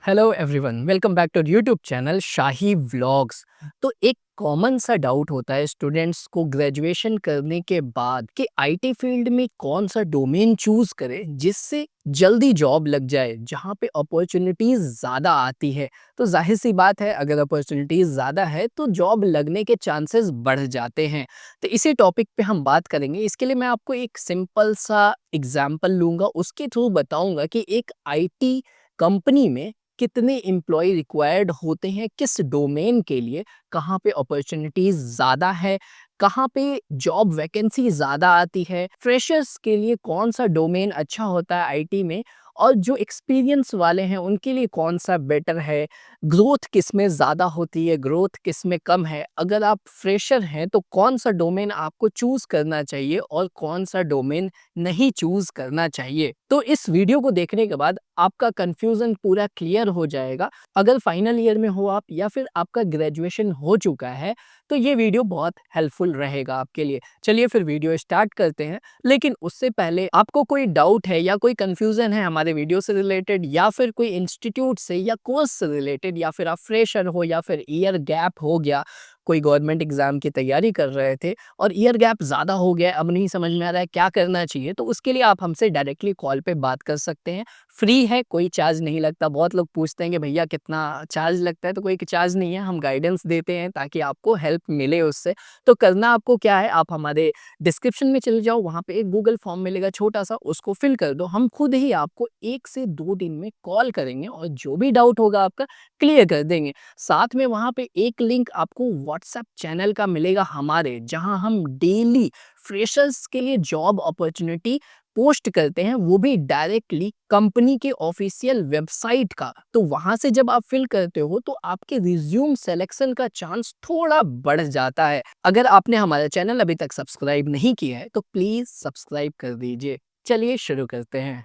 Hello everyone, welcome back to YouTube channel Shahi vlogs. तो एक common सा डाउट होता है स्टूडेंट्स को ग्रेजुएशन करने के बाद कि आईटी फील्ड में कौन सा डोमेन चूज करें जिससे जल्दी जॉब लग जाए, जहां पे अपॉर्चुनिटीज ज़्यादा आती है। तो जाहिर सी बात है, अगर अपॉर्चुनिटीज ज़्यादा है तो जॉब लगने के चांसेस बढ़ जाते हैं। तो इसी टॉपिक पे हम बात करेंगे। इसके लिए मैं आपको एक सिंपल सा एग्जाम्पल लूंगा, उसके थ्रू बताऊंगा कि एक आईटी कंपनी में कितने एम्प्लॉय रिक्वायर्ड होते हैं, किस डोमेन के लिए, कहाँ पे अपॉर्चुनिटीज ज़्यादा है, कहाँ पे जॉब वैकेंसी ज़्यादा आती है, फ्रेशर्स के लिए कौन सा डोमेन अच्छा होता है आईटी में, और जो एक्सपीरियंस वाले हैं उनके लिए कौन सा बेटर है, ग्रोथ किस में ज़्यादा होती है, ग्रोथ किस में कम है। अगर आप फ्रेशर हैं तो कौन सा डोमेन आपको चूज़ करना चाहिए और कौन सा डोमेन नहीं चूज़ करना चाहिए। तो इस वीडियो को देखने के बाद आपका कन्फ्यूज़न पूरा क्लियर हो जाएगा। अगर फाइनल ईयर में हो आप या फिर आपका ग्रेजुएशन हो चुका है तो ये वीडियो बहुत हेल्पफुल रहेगा आपके लिए। चलिए फिर वीडियो स्टार्ट करते हैं। लेकिन उससे पहले आपको कोई डाउट है या कोई कन्फ्यूज़न है हमारे वीडियो से रिलेटेड, या फिर कोई इंस्टीट्यूट से या कोर्स से रिलेटेड, या फिर आप फ्रेशर हो या फिर ईयर गैप हो गया, कोई गवर्नमेंट एग्जाम की तैयारी कर रहे थे और ईयर गैप ज़्यादा हो गया, अब नहीं समझ में आ रहा है क्या करना चाहिए, तो उसके लिए आप हमसे डायरेक्टली कॉल पे बात कर सकते हैं। फ्री है, कोई चार्ज नहीं लगता। बहुत लोग पूछते हैं कि भैया कितना चार्ज लगता है, तो कोई चार्ज नहीं है, हम गाइडेंस देते हैं ताकि आपको हेल्प मिले उससे। तो करना आपको क्या है, आप हमारे डिस्क्रिप्शन में चले जाओ, वहाँ पे एक गूगल फॉर्म मिलेगा छोटा सा, उसको फिल कर दो। हम खुद ही आपको 1 से 2 दिन में कॉल करेंगे और जो भी डाउट होगा आपका क्लियर कर देंगे। साथ में वहाँ पे एक लिंक आपको व्हाट्सएप चैनल का मिलेगा हमारे, जहाँ हम डेली फ्रेशर्स के लिए जॉब अपॉर्चुनिटी पोस्ट करते हैं, वो भी डायरेक्टली कंपनी के ऑफिशियल वेबसाइट का। तो वहां से जब आप फिल करते हो तो आपके रिज्यूम सिलेक्शन का चांस थोड़ा बढ़ जाता है। अगर आपने हमारा चैनल अभी तक सब्सक्राइब नहीं किया है तो प्लीज सब्सक्राइब कर दीजिए। चलिए शुरू करते हैं।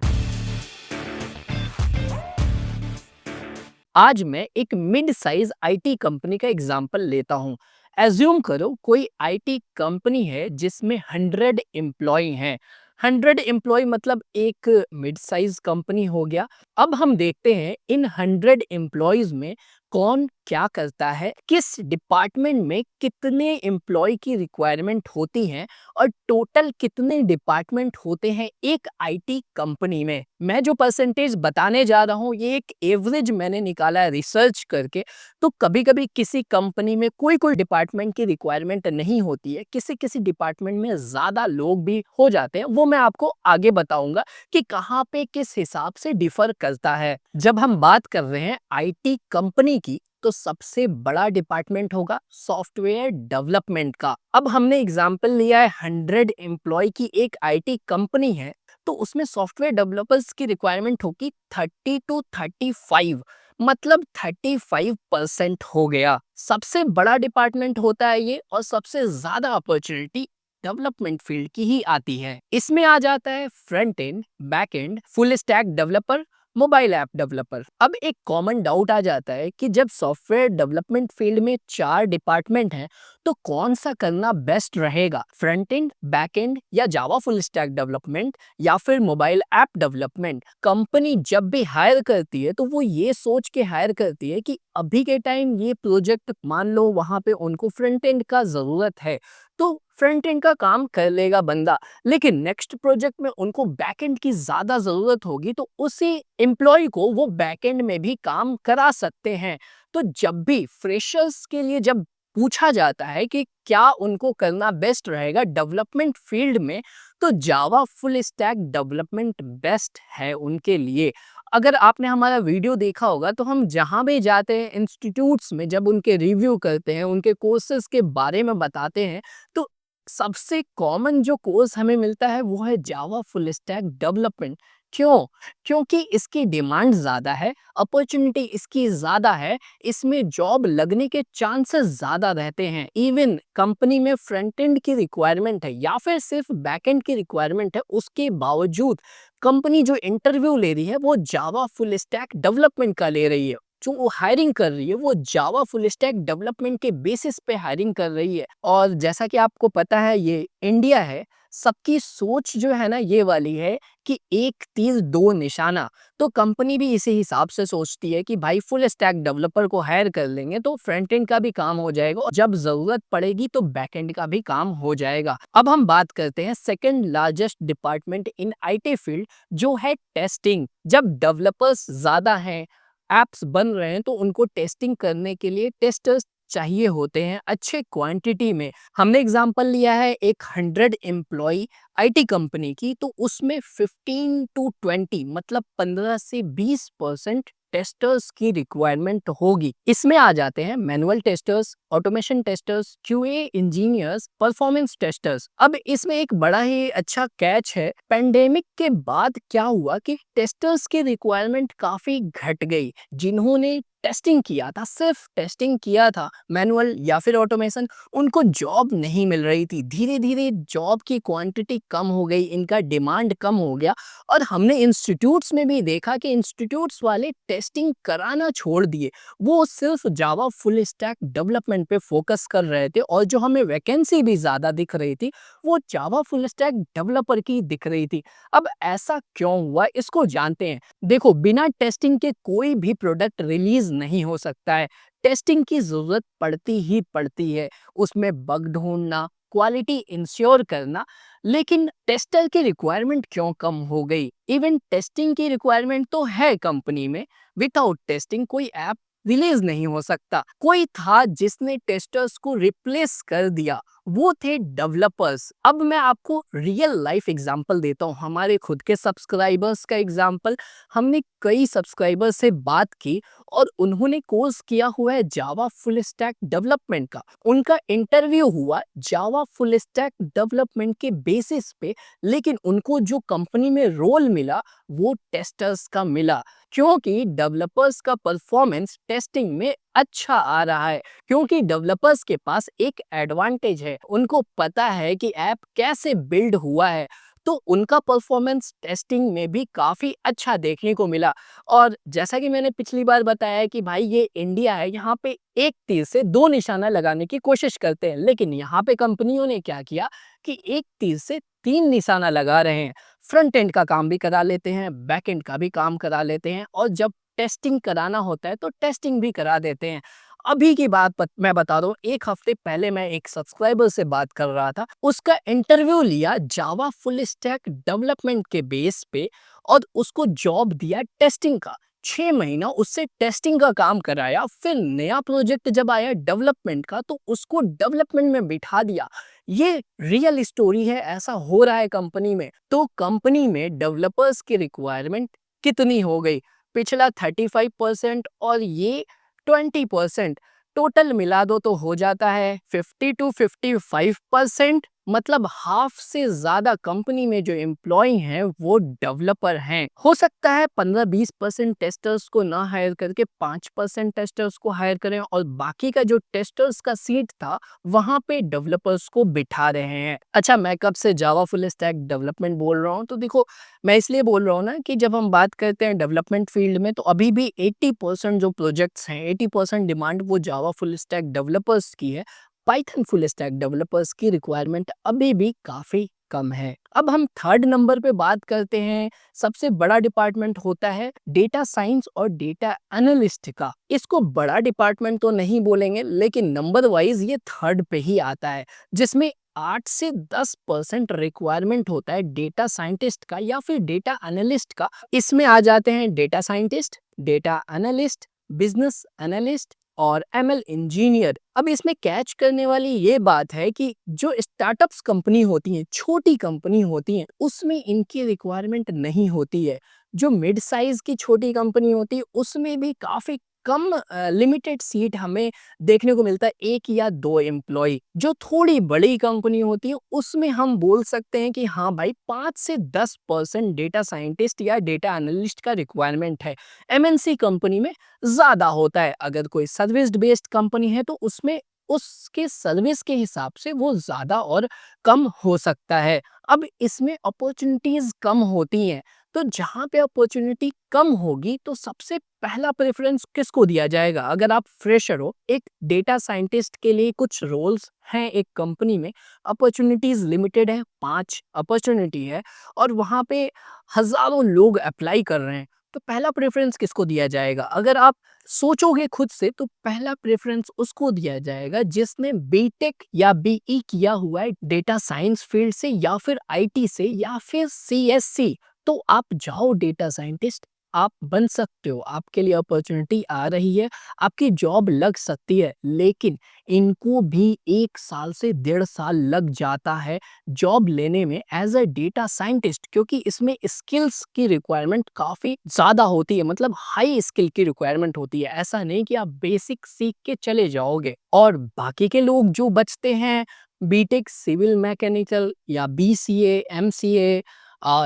आज मैं एक मिड साइज आईटी कंपनी का एग्जांपल लेता हूं। एज्यूम करो कोई आईटी कंपनी है जिसमें 100 एम्प्लॉय हैं। 100 एम्प्लॉय मतलब एक मिड साइज कंपनी हो गया। अब हम देखते हैं इन 100 एम्प्लॉयज में कौन क्या करता है, किस डिपार्टमेंट में कितने एम्प्लॉय की रिक्वायरमेंट होती है, और टोटल कितने डिपार्टमेंट होते हैं एक आईटी कंपनी में। मैं जो परसेंटेज बताने जा रहा हूँ ये एक एवरेज मैंने निकाला है रिसर्च करके। तो कभी कभी किसी कंपनी में कोई कोई डिपार्टमेंट की रिक्वायरमेंट नहीं होती है, किसी किसी डिपार्टमेंट में ज़्यादा लोग भी हो जाते हैं। वो मैं आपको आगे बताऊंगा कि कहाँ पे किस हिसाब से डिफर करता है। जब हम बात कर रहे हैं आईटी कंपनी की तो सबसे बड़ा डिपार्टमेंट होगा सॉफ्टवेयर डेवलपमेंट का। अब हमने एग्जांपल लिया है 100 एम्प्लॉय की एक आईटी कंपनी है, तो उसमें सॉफ्टवेयर डेवलपर्स की रिक्वायरमेंट होगी 30 टू 35, मतलब 35% हो गया। सबसे बड़ा डिपार्टमेंट होता है ये, और सबसे ज्यादा अपॉर्चुनिटी डेवलपमेंट फील्ड की ही आती है। इसमें आ जाता है front end, back and, full stack developer, mobile app developer. अब एक कॉमन डाउट आ जाता है कि जब सॉफ्टवेयर डेवलपमेंट फील्ड में 4 डिपार्टमेंट हैं तो कौन सा करना बेस्ट रहेगा, फ्रंट एंड, बैक एंड, या जावा फुल स्टैक डेवलपमेंट, या फिर मोबाइल ऐप डेवलपमेंट। कंपनी जब भी हायर करती है तो वो ये सोच के हायर करती है कि अभी के टाइम ये प्रोजेक्ट, मान लो वहां पे उनको फ्रंट एंड का जरूरत है तो फ्रंट एंड का काम कर लेगा बंदा, लेकिन नेक्स्ट प्रोजेक्ट में उनको बैकएंड की ज्यादा जरूरत होगी तो उसी एम्प्लॉय को वो बैकएंड में भी काम करा सकते हैं। तो जब भी फ्रेशर्स के लिए जब पूछा जाता है कि क्या उनको करना बेस्ट रहेगा डेवलपमेंट फील्ड में, तो Java full stack development best है उनके लिए। अगर आपने हमारा वीडियो देखा होगा तो हम जहां भी जाते हैं इंस्टीट्यूट्स में, जब उनके रिव्यू करते हैं, उनके कोर्सेज के बारे में बताते हैं, तो सबसे कॉमन जो कोर्स हमें मिलता है वो है जावा फुल स्टैक डेवलपमेंट। क्यों? क्योंकि इसकी डिमांड ज़्यादा है, अपॉर्चुनिटी इसकी ज़्यादा है, इसमें जॉब लगने के चांसेस ज़्यादा रहते हैं। इवन कंपनी में फ्रंट एंड की रिक्वायरमेंट है या फिर सिर्फ बैक एंड की रिक्वायरमेंट है, उसके बावजूद कंपनी जो इंटरव्यू ले रही है वो जावा फुल स्टैक डेवलपमेंट का ले रही है। जो वो हायरिंग कर रही है वो जावा फुल स्टैक डेवलपमेंट के बेसिस पे हायरिंग कर रही है। और जैसा कि आपको पता है ये इंडिया है, सबकी सोच जो है ना ये वाली है कि एक तीर दो निशाना। तो कंपनी भी इसी हिसाब से सोचती है कि भाई फुल स्टैक डेवलपर को हायर कर लेंगे तो फ्रंट एंड का भी काम हो जाएगा और जब जरूरत पड़ेगी तो बैक एंड का भी काम हो जाएगा। अब हम बात करते हैं second largest department in IT field, जो है टेस्टिंग। जब डेवलपर्स ज्यादा हैं, एप्स बन रहे हैं, तो उनको टेस्टिंग करने के लिए टेस्टर्स चाहिए होते हैं अच्छे क्वांटिटी में। हमने एग्जांपल लिया है एक 100 एम्प्लॉय आईटी कंपनी की, तो उसमें 15 to 20 मतलब 15 से 20% टेस्टर्स की रिक्वायरमेंट होगी। इसमें आ जाते हैं manual testers, automation testers, QA engineers, performance testers. अब इसमें एक बड़ा ही अच्छा कैच है, पेंडेमिक के बाद क्या हुआ कि टेस्टर्स की रिक्वायरमेंट काफी घट गई। जिन्होंने टेस्टिंग किया था, सिर्फ टेस्टिंग किया था, मैनुअल या फिर ऑटोमेशन, उनको जॉब नहीं मिल रही थी। धीरे धीरे जॉब की क्वांटिटी कम हो गई, इनका डिमांड कम हो गया और हमने इंस्टीट्यूट्स में भी देखा कि इंस्टीट्यूट्स वाले टेस्टिंग कराना छोड़ दिए। वो सिर्फ जावा फुल स्टैक डेवलपमेंट पे फोकस कर रहे थे और जो हमें वैकेंसी भी ज़्यादा दिख रही थी वो जावा फुल स्टैक डेवलपर की दिख रही थी। अब ऐसा क्यों हुआ, इसको जानते हैं। देखो, बिना टेस्टिंग के कोई भी प्रोडक्ट रिलीज नहीं हो सकता है। टेस्टिंग की जरूरत पड़ती ही पड़ती है, उसमें बग ढूंढना, क्वालिटी इंश्योर करना। लेकिन टेस्टर की रिक्वायरमेंट क्यों कम हो गई? इवन टेस्टिंग की रिक्वायरमेंट तो है कंपनी में, विदाउट टेस्टिंग कोई ऐप रिलीज नहीं हो सकता। कोई था जिसने टेस्टर्स को रिप्लेस कर दिया, वो थे डेवलपर्स। अब मैं आपको रियल लाइफ एग्जांपल देता हूँ, हमारे खुद के सब्सक्राइबर्स का एग्जांपल। हमने कई सब्सक्राइबर्स से बात की और उन्होंने कोर्स किया हुआ है जावा फुल स्टैक डेवलपमेंट का। उनका इंटरव्यू हुआ जावा फुल स्टैक डेवलपमेंट के बेसिस पे, लेकिन उनको जो कंपनी में रोल मिला वो टेस्टर्स का मिला, क्योंकि डेवलपर्स का परफॉर्मेंस टेस्टिंग में अच्छा आ रहा है। क्योंकि डेवलपर्स के पास एक एडवांटेज है, उनको पता है कि ऐप कैसे बिल्ड हुआ है, तो उनका परफॉर्मेंस टेस्टिंग में भी काफ़ी अच्छा देखने को मिला। और जैसा कि मैंने पिछली बार बताया है कि भाई ये इंडिया है, यहाँ पे एक तीर से दो निशाना लगाने की कोशिश करते हैं, लेकिन यहाँ पे कंपनियों ने क्या किया कि एक तीर से तीन निशाना लगा रहे हैं। फ्रंट एंड का काम भी करा लेते हैं, बैक एंड का भी काम करा लेते हैं और जब टेस्टिंग कराना होता है तो टेस्टिंग भी करा देते हैं। अभी की बात मैं बता रहा हूँ, एक हफ्ते पहले मैं एक सब्सक्राइबर से बात कर रहा था, उसका इंटरव्यू लिया जावा फुल स्टैक डेवलपमेंट के बेस पे और उसको जॉब दिया टेस्टिंग का। 6 महीना उससे टेस्टिंग का काम कराया, फिर नया प्रोजेक्ट जब आया डेवलपमेंट का तो उसको डेवलपमेंट में बिठा दिया। ये रियल स्टोरी है, ऐसा हो रहा है कंपनी में। तो कंपनी में डेवलपर्स की रिक्वायरमेंट कितनी हो गई? पिछला 35% और ये 20%, टोटल मिला दो तो हो जाता है 50 to 55%। मतलब हाफ से ज्यादा कंपनी में जो एम्प्लॉय हैं वो डेवलपर हैं। हो सकता है 15-20% टेस्टर्स को ना हायर करके 5% टेस्टर्स को हायर करें और बाकी का जो टेस्टर्स का सीट था वहां पे डेवलपर्स को बिठा रहे हैं। अच्छा, मैं कब से जावा फुल स्टैक डेवलपमेंट बोल रहा हूँ? तो देखो, मैं इसलिए बोल रहा हूँ ना कि जब हम बात करते हैं डेवलपमेंट फील्ड में तो अभी भी 80% जो प्रोजेक्ट्स हैं, 80% डिमांड वो जावा फुल स्टैक डेवलपर्स की है। पाइथन फुल स्टैक डेवलपर्स की रिक्वायरमेंट अभी भी काफ़ी कम है। अब हम थर्ड नंबर पे बात करते हैं, सबसे बड़ा डिपार्टमेंट होता है डेटा साइंस और डेटा एनालिस्ट का। इसको बड़ा डिपार्टमेंट तो नहीं बोलेंगे, लेकिन नंबर वाइज ये थर्ड पे ही आता है, जिसमें 8 से 10% रिक्वायरमेंट होता है डेटा साइंटिस्ट का या फिर डेटा एनालिस्ट का। इसमें आ जाते हैं data scientist, data analyst, business analyst और एमएल इंजीनियर। अब इसमें कैच करने वाली ये बात है कि जो स्टार्टअप्स कंपनी होती हैं, छोटी कंपनी होती हैं, उसमें इनकी रिक्वायरमेंट नहीं होती है। जो मिड साइज की छोटी कंपनी होती है उसमें भी काफ़ी कम लिमिटेड सीट हमें देखने को मिलता है, एक या दो एम्प्लॉय। जो थोड़ी बड़ी कंपनी होती है उसमें हम बोल सकते हैं कि हाँ भाई 5 से 10% डेटा साइंटिस्ट या डेटा एनालिस्ट का रिक्वायरमेंट है। एमएनसी कंपनी में ज़्यादा होता है। अगर कोई सर्विस बेस्ड कंपनी है तो उसमें उसके सर्विस के हिसाब से वो ज़्यादा और कम हो सकता है। अब इसमें अपॉर्चुनिटीज़ कम होती हैं, तो जहाँ पे अपॉर्चुनिटी कम होगी तो सबसे पहला प्रेफरेंस किसको दिया जाएगा? अगर आप फ्रेशर हो, एक डेटा साइंटिस्ट के लिए कुछ रोल्स हैं एक कंपनी में, अपॉर्चुनिटीज लिमिटेड है, 5 अपॉर्चुनिटी है और वहाँ पे हजारों लोग अप्लाई कर रहे हैं, तो पहला प्रेफरेंस किसको दिया जाएगा? अगर आप सोचोगे खुद से तो पहला प्रेफरेंस उसको दिया जाएगा जिसने बीटेक या बीई किया हुआ है डेटा साइंस फील्ड से या फिर आईटी से या फिर सीएससी। तो आप जाओ डेटा साइंटिस्ट, आप बन सकते हो, आपके लिए अपॉर्चुनिटी आ रही है, आपकी जॉब लग सकती है, लेकिन इनको भी 1 साल से 1.5 साल लग जाता है जॉब लेने में एज अ डेटा साइंटिस्ट, क्योंकि इसमें स्किल्स की रिक्वायरमेंट काफ़ी ज़्यादा होती है, मतलब हाई स्किल की रिक्वायरमेंट होती है। ऐसा नहीं कि आप बेसिक सीख के चले जाओगे। और बाकी के लोग जो बचते हैं, बीटेक सिविल मैकेनिकल या बीसीए, एमसीए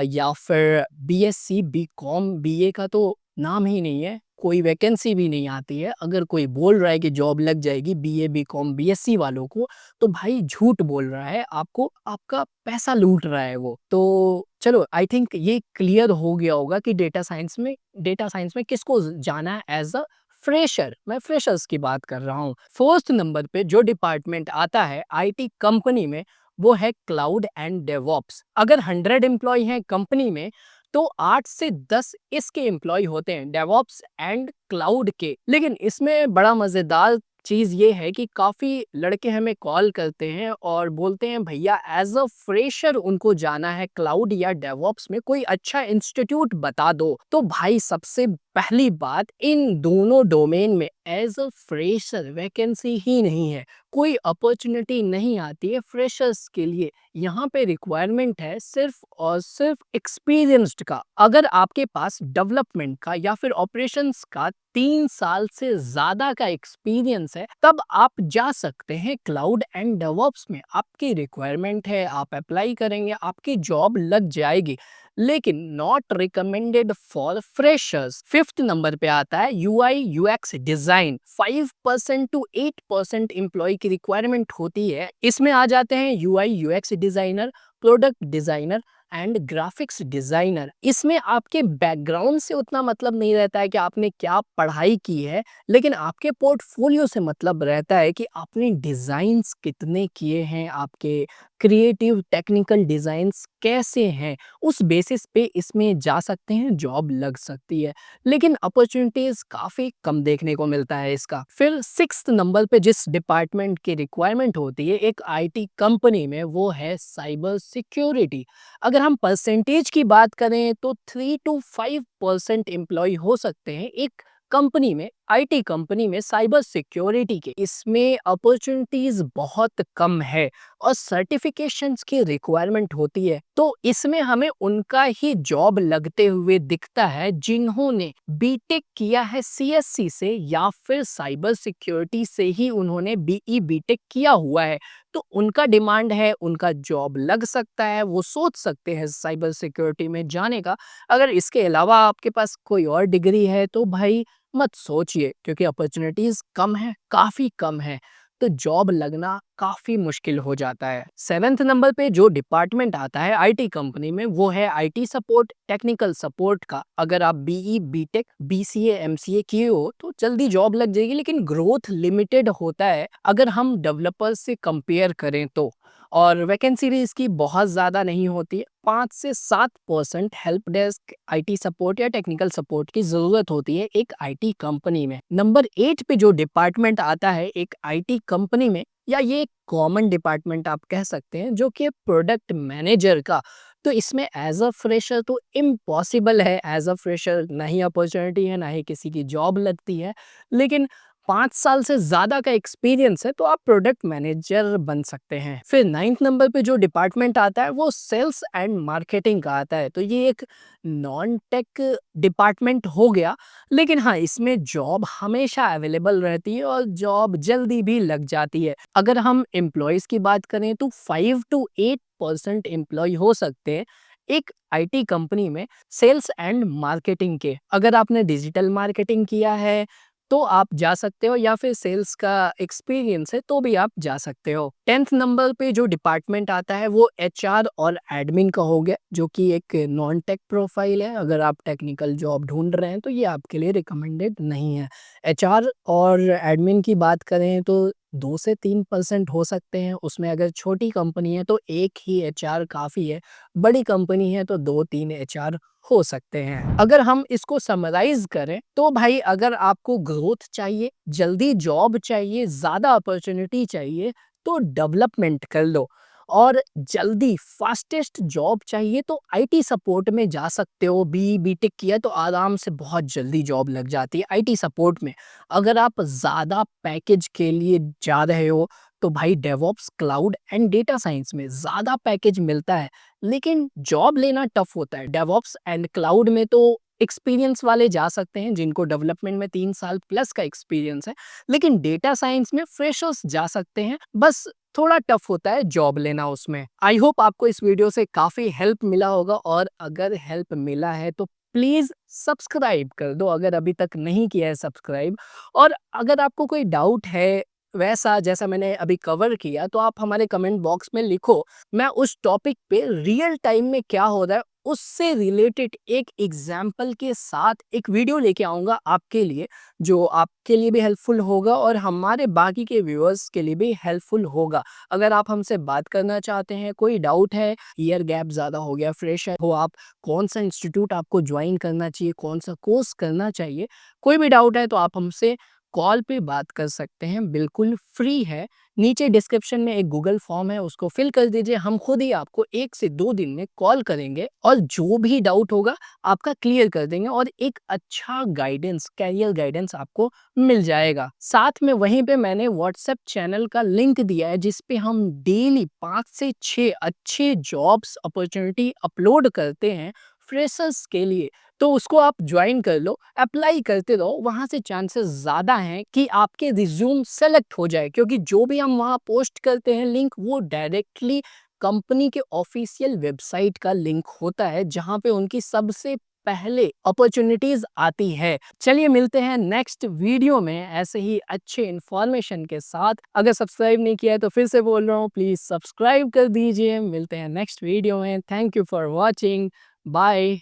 या फिर बीएससी, बीकॉम, बीए का तो नाम ही नहीं है, कोई वैकेंसी भी नहीं आती है। अगर कोई बोल रहा है कि जॉब लग जाएगी बीए, बीकॉम, बीएससी वालों को, तो भाई झूठ बोल रहा है, आपको आपका पैसा लूट रहा है वो। तो चलो, आई थिंक ये क्लियर हो गया होगा कि डेटा साइंस में किसको जाना है एज अ फ्रेशर। मैं फ्रेशर्स की बात कर रहा हूँ। फर्स्ट नंबर पे जो डिपार्टमेंट आता है आईटी कंपनी में, वो है क्लाउड एंड डेवऑप्स। अगर 100 एम्प्लॉय हैं कंपनी में, तो 8 से 10 इसके एम्प्लॉय होते हैं, डेवऑप्स एंड क्लाउड के। लेकिन इसमें बड़ा मजेदार चीज ये है कि काफी लड़के हमें कॉल करते हैं और बोलते हैं भैया एज अ फ्रेशर उनको जाना है क्लाउड या डेवऑप्स में, कोई अच्छा इंस्टीट्यूट बता दो। तो भाई सबसे पहली बात, इन दोनों डोमेन में एज अ फ्रेशर वैकेंसी ही नहीं है, कोई अपॉर्चुनिटी नहीं आती है फ्रेशर्स के लिए। यहाँ पे रिक्वायरमेंट है सिर्फ और सिर्फ एक्सपीरियंस्ड का। अगर आपके पास डेवलपमेंट का या फिर ऑपरेशंस का 3 साल से ज्यादा का एक्सपीरियंस है, तब आप जा सकते हैं क्लाउड एंड डेवऑप्स में। आपकी रिक्वायरमेंट है, आप अप्लाई करेंगे, आपकी जॉब लग जाएगी, लेकिन not recommended for freshers. Fifth number पे आता है UI UX design. 5% to 8% employ की रिक्वायरमेंट होती है। इसमें आ जाते हैं UI UX designer, product designer and graphics designer. इसमें आपके बैकग्राउंड से उतना मतलब नहीं रहता है कि आपने क्या पढ़ाई की है, लेकिन आपके पोर्टफोलियो से मतलब रहता है कि आपने डिजाइन्स कितने किए हैं, आपके क्रिएटिव टेक्निकल डिजाइन्स कैसे हैं। उस बेसिस पे इसमें जा सकते हैं, जॉब लग सकती है, लेकिन अपॉर्चुनिटीज काफी कम देखने को मिलता है इसका। फिर 6th नंबर पे जिस डिपार्टमेंट की रिक्वायरमेंट होती है एक आईटी कंपनी में, वो है साइबर सिक्योरिटी। अगर हम परसेंटेज की बात करें तो 3 to 5% एम्प्लॉय हो सकते हैं एक कंपनी में, आईटी कंपनी में साइबर सिक्योरिटी के। इसमें अपॉर्चुनिटीज बहुत कम है और सर्टिफिकेशंस की रिक्वायरमेंट होती है। तो इसमें हमें उनका ही जॉब लगते हुए दिखता है जिन्होंने बीटेक किया है सीएससी से या फिर साइबर सिक्योरिटी से ही उन्होंने बीई बीटेक किया हुआ है। तो उनका डिमांड है, उनका जॉब लग सकता है, वो सोच सकते हैं साइबर सिक्योरिटी में जाने का। अगर इसके अलावा आपके पास कोई और डिग्री है तो भाई मत सोचिए, क्योंकि अपॉर्चुनिटीज कम है, काफी कम है, तो जॉब लगना काफी मुश्किल हो जाता है। 7th नंबर पे जो डिपार्टमेंट आता है आईटी कंपनी में, वो है आईटी सपोर्ट, टेक्निकल सपोर्ट का। अगर आप बीई बीटेक बीसीए एमसीए किए हो तो जल्दी जॉब लग जाएगी, लेकिन ग्रोथ लिमिटेड होता है अगर हम डेवलपर्स से कंपेयर करें तो। और वैकेंसी भी इसकी बहुत ज़्यादा नहीं होती है, 5 से 7% हेल्प डेस्क, आईटी सपोर्ट या टेक्निकल सपोर्ट की ज़रूरत होती है एक आईटी कंपनी में। नंबर 8 पे जो डिपार्टमेंट आता है एक आईटी कंपनी में, या ये एक कॉमन डिपार्टमेंट आप कह सकते हैं, जो कि प्रोडक्ट मैनेजर का। तो इसमें एज अ फ्रेशर तो इम्पॉसिबल है, एज अ फ्रेशर ना ही अपॉर्चुनिटी है, ना ही किसी की जॉब लगती है। लेकिन 5 साल से ज्यादा का एक्सपीरियंस है तो आप प्रोडक्ट मैनेजर बन सकते हैं। फिर 9th नंबर पे जो डिपार्टमेंट आता है वो सेल्स एंड मार्केटिंग का आता है। तो ये एक नॉन टेक डिपार्टमेंट हो गया, लेकिन हाँ, इसमें जॉब हमेशा अवेलेबल रहती है और जॉब जल्दी भी लग जाती है। अगर हम एम्प्लॉयज की बात करें तो 5 to 8% एम्प्लॉय हो सकते हैं एक आईटी कंपनी में सेल्स एंड मार्केटिंग के। अगर आपने डिजिटल मार्केटिंग किया है, तो आप जा सकते हो, या फिर सेल्स का एक्सपीरियंस है तो भी आप जा सकते हो। 10th नंबर पे जो डिपार्टमेंट आता है वो एचआर और एडमिन का हो गया, जो कि एक नॉन टेक प्रोफाइल है। अगर आप टेक्निकल जॉब ढूंढ रहे हैं तो ये आपके लिए रिकमेंडेड नहीं है। एचआर और एडमिन की बात करें तो 2 से 3% हो सकते हैं उसमें। अगर छोटी कंपनी है तो एक ही एचआर काफ़ी है, बड़ी कंपनी है तो 2-3 एचआर हो सकते हैं। अगर हम इसको समराइज़ करें तो भाई, अगर आपको ग्रोथ चाहिए, जल्दी जॉब चाहिए, ज़्यादा अपॉर्च्युनिटी चाहिए तो डेवलपमेंट कर लो, और जल्दी फास्टेस्ट जॉब चाहिए तो आईटी सपोर्ट में जा सकते हो। बीटेक किया तो आराम से बहुत जल्दी जॉब लग जाती है आईटी सपोर्ट में। अगर आप ज़्यादा पैकेज के लिए जा रहे हो तो भाई DevOps, cloud and data science में ज़्यादा पैकेज मिलता है, लेकिन जॉब लेना टफ होता है। डेवऑप्स एंड क्लाउड में तो एक्सपीरियंस वाले जा सकते हैं जिनको डेवलपमेंट में 3 साल प्लस का एक्सपीरियंस है, लेकिन डेटा साइंस में फ्रेशर्स जा सकते हैं, बस थोड़ा टफ होता है जॉब लेना उसमें। आई होप आपको इस वीडियो से काफ़ी हेल्प मिला होगा, और अगर हेल्प मिला है तो प्लीज़ सब्सक्राइब कर दो अगर अभी तक नहीं किया है सब्सक्राइब। और अगर आपको कोई डाउट है वैसा जैसा मैंने अभी कवर किया, तो आप हमारे कमेंट बॉक्स में लिखो, मैं उस टॉपिक पे रियल टाइम में क्या हो रहा है उससे रिलेटेड एक एग्जाम्पल के साथ एक वीडियो लेके आऊँगा आपके लिए, जो आपके लिए भी हेल्पफुल होगा और हमारे बाकी के व्यूअर्स के लिए भी हेल्पफुल होगा। अगर आप हमसे बात करना चाहते हैं, कोई डाउट है, ईयर गैप ज़्यादा हो गया, फ्रेशर हो आप, कौन सा इंस्टीट्यूट आपको ज्वाइन करना चाहिए, कौन सा कोर्स करना चाहिए, कोई भी डाउट है तो आप हमसे कॉल पे बात कर सकते हैं, बिल्कुल फ्री है। नीचे डिस्क्रिप्शन में एक गूगल फॉर्म है, उसको फिल कर दीजिए, हम खुद ही आपको 1 से 2 दिन में कॉल करेंगे और जो भी डाउट होगा आपका क्लियर कर देंगे, और एक अच्छा गाइडेंस, कैरियर गाइडेंस आपको मिल जाएगा। साथ में वहीं पे मैंने व्हाट्सएप चैनल का लिंक दिया है जिस पे हम डेली 5 से 6 अच्छे जॉब्स अपॉर्चुनिटी अपलोड करते हैं फ्रेशर्स के लिए। तो उसको आप ज्वाइन कर लो, अप्लाई करते रहो, वहाँ से चांसेस ज़्यादा हैं कि आपके रिज्यूम सेलेक्ट हो जाए, क्योंकि जो भी हम वहाँ पोस्ट करते हैं लिंक, वो डायरेक्टली कंपनी के ऑफिशियल वेबसाइट का लिंक होता है जहाँ पे उनकी सबसे पहले अपॉर्चुनिटीज आती है। चलिए मिलते हैं नेक्स्ट वीडियो में ऐसे ही अच्छे इंफॉर्मेशन के साथ। अगर सब्सक्राइब नहीं किया है तो फिर से बोल रहा हूँ, प्लीज़ सब्सक्राइब कर दीजिए। मिलते हैं नेक्स्ट वीडियो में। Thank you for watching. Bye.